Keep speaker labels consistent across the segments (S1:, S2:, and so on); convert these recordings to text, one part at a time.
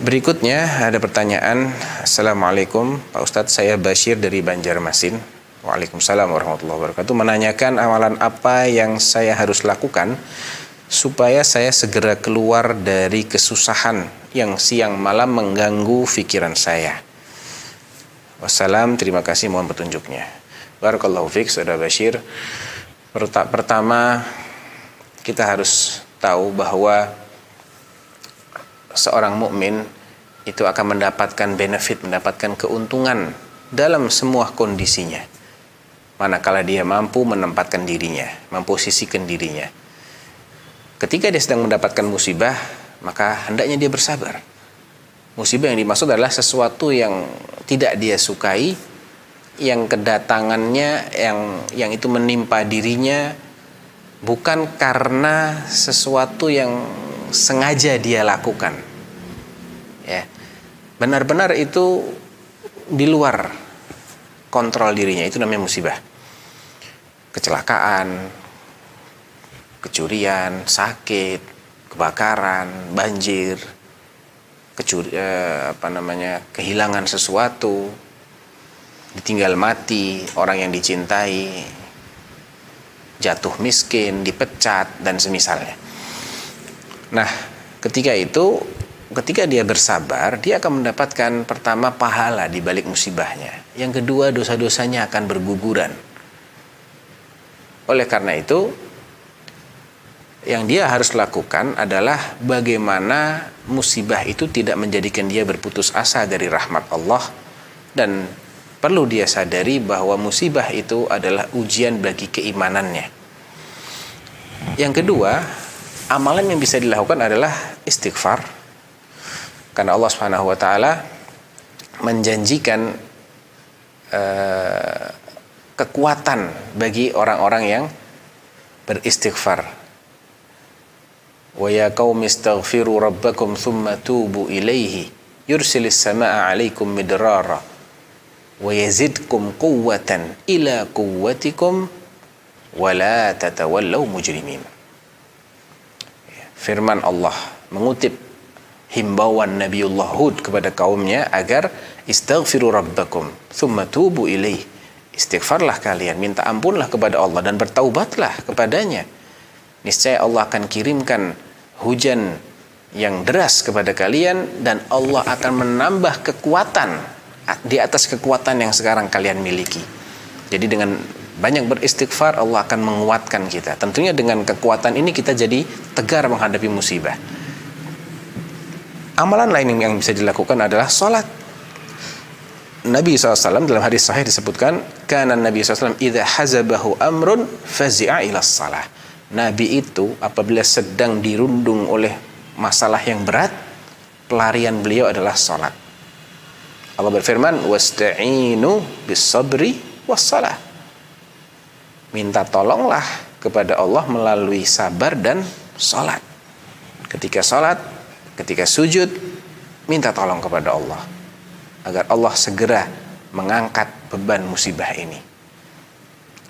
S1: Berikutnya ada pertanyaan. Assalamualaikum Pak Ustadz, saya Bashir dari Banjarmasin. Waalaikumsalam warahmatullahi wabarakatuh. Menanyakan amalan apa yang saya harus lakukan supaya saya segera keluar dari kesusahan yang siang malam mengganggu pikiran saya. Wassalam, terima kasih, mohon petunjuknya. Barakallahu fiik, Saudara Bashir. Pertama, kita harus tahu bahwa seorang mukmin itu akan mendapatkan benefit, mendapatkan keuntungan dalam semua kondisinya. Manakala dia mampu menempatkan dirinya, memposisikan dirinya. Ketika dia sedang mendapatkan musibah, maka hendaknya dia bersabar. Musibah yang dimaksud adalah sesuatu yang tidak dia sukai, yang kedatangannya yang itu menimpa dirinya bukan karena sesuatu yang sengaja dia lakukan. Ya. Benar-benar itu di luar kontrol dirinya, itu namanya musibah. Kecelakaan, kecurian, sakit, kebakaran, banjir, kehilangan sesuatu, ditinggal mati orang yang dicintai, jatuh miskin, dipecat, dan semisalnya. Nah, ketika dia bersabar, dia akan mendapatkan pertama pahala di balik musibahnya. Yang kedua, dosa-dosanya akan berguguran. Oleh karena itu, yang dia harus lakukan adalah bagaimana musibah itu tidak menjadikan dia berputus asa dari rahmat Allah, dan perlu dia sadari bahwa musibah itu adalah ujian bagi keimanannya. Yang kedua, amalan yang bisa dilakukan adalah istighfar, karena Allah Subhanahu wa taala menjanjikan kekuatan bagi orang-orang yang beristighfar. Wa ya qaumi istaghfiru rabbakum thumma tubu ilaihi yursilis samaa'a 'alaikum midrara wa yazidkum quwwatan ila quwwatikum wa la tatawallaw mujrimin. Firman Allah mengutip himbauan Nabiullah Hud kepada kaumnya agar istaghfiru rabbakum thumma tubu ilaih, istighfarlah kalian, minta ampunlah kepada Allah dan bertaubatlah kepadanya. Niscaya Allah akan kirimkan hujan yang deras kepada kalian, dan Allah akan menambah kekuatan di atas kekuatan yang sekarang kalian miliki. Jadi dengan banyak beristighfar, Allah akan menguatkan kita. Tentunya dengan kekuatan ini kita jadi tegar menghadapi musibah. Amalan lain yang bisa dilakukan adalah sholat. Nabi SAW dalam hadis sahih disebutkan, kana Nabi SAW idza hazabahu amrun fazi'a ila shalah. Nabi itu apabila sedang dirundung oleh masalah yang berat, pelarian beliau adalah sholat. Allah berfirman, wasta'inu bis-sabri was-salah. Minta tolonglah kepada Allah melalui sabar dan sholat. Ketika sholat, ketika sujud, minta tolong kepada Allah agar Allah segera mengangkat beban musibah ini.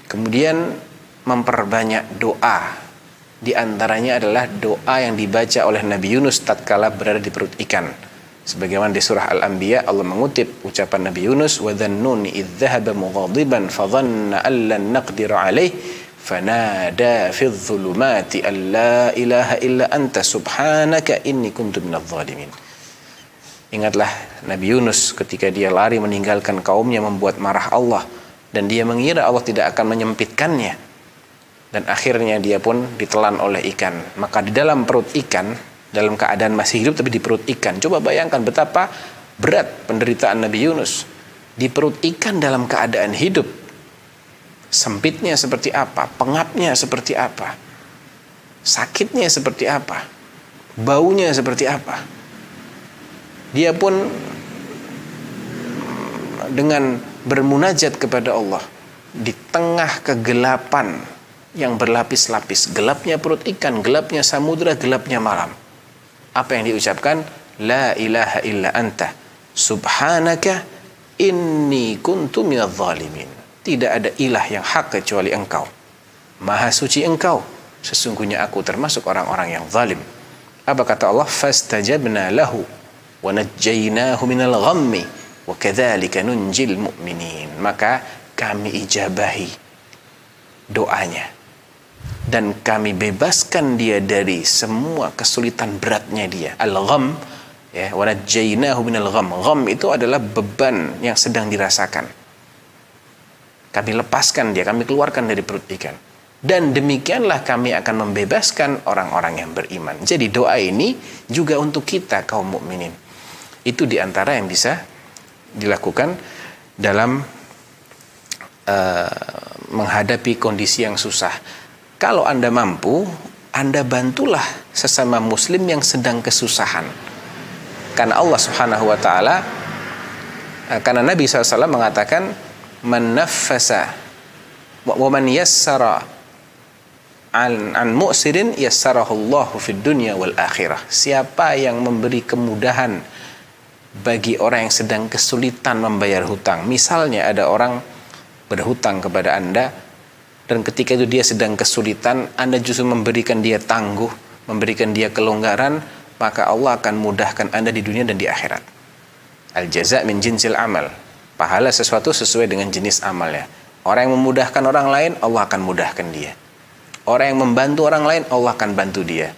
S1: Kemudian memperbanyak doa. Di antaranya adalah doa yang dibaca oleh Nabi Yunus tatkala berada di perut ikan. Sebagaimana di surah Al-Anbiya, Allah mengutip ucapan Nabi Yunus, wa dhannuni idh dhahaba mughadiban fa dhanna an lan naqdira alaih fanada fi dhulumati an la ilaha illa anta subhanaka inni kuntu minadh dhalimin. Ingatlah Nabi Yunus ketika dia lari meninggalkan kaumnya, membuat marah Allah, dan dia mengira Allah tidak akan menyempitkannya, dan akhirnya dia pun ditelan oleh ikan. Maka di dalam perut ikan, dalam keadaan masih hidup tapi di perut ikan, coba bayangkan betapa berat penderitaan Nabi Yunus di perut ikan dalam keadaan hidup. Sempitnya seperti apa, pengapnya seperti apa, sakitnya seperti apa, baunya seperti apa. Dia pun dengan bermunajat kepada Allah di tengah kegelapan yang berlapis-lapis, gelapnya perut ikan, gelapnya samudra, gelapnya malam. Apa yang diucapkan? La ilaha illa anta subhanaka inni kuntu minadh dhalimin. Tidak ada ilah yang hak kecuali engkau. Maha suci engkau, sesungguhnya aku termasuk orang-orang yang zalim. Apa kata Allah? Fastajabna lahu wa najjaynahu minal ghammi wa kadzalika nunjil mu'minin. Maka kami ijabahi doanya dan kami bebaskan dia dari semua kesulitan beratnya dia. Al-gham, ya, wa najjaynahu minal gham. Gham itu adalah beban yang sedang dirasakan. Kami lepaskan dia, kami keluarkan dari perut ikan. Dan demikianlah kami akan membebaskan orang-orang yang beriman. Jadi doa ini juga untuk kita kaum mukminin. Itu diantara yang bisa dilakukan dalam menghadapi kondisi yang susah. Kalau Anda mampu, Anda bantulah sesama muslim yang sedang kesusahan. Karena Allah Subhanahu wa taala, karena Nabi SAW mengatakan, man naffasa wa man yassara an mu'sirin yassarahullahu fid dunya wal akhirah. Siapa yang memberi kemudahan bagi orang yang sedang kesulitan membayar hutang. Misalnya ada orang berhutang kepada Anda dan ketika itu dia sedang kesulitan, Anda justru memberikan dia tangguh, memberikan dia kelonggaran, maka Allah akan mudahkan Anda di dunia dan di akhirat. Al jaza' min jinsil amal. Pahala sesuatu sesuai dengan jenis amalnya. Orang yang memudahkan orang lain, Allah akan mudahkan dia. Orang yang membantu orang lain, Allah akan bantu dia.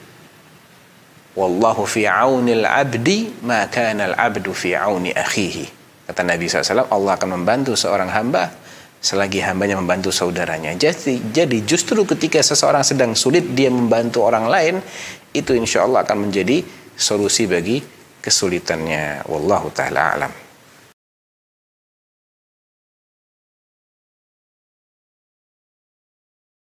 S1: Wallahu fi aunil abdi ma kana al abdu fi auni akhihi. Kata Nabi SAW, Allah akan membantu seorang hamba selagi hambanya membantu saudaranya. Jadi justru ketika seseorang sedang sulit, dia membantu orang lain, itu insya Allah akan menjadi solusi bagi kesulitannya. Wallahu ta'ala alam.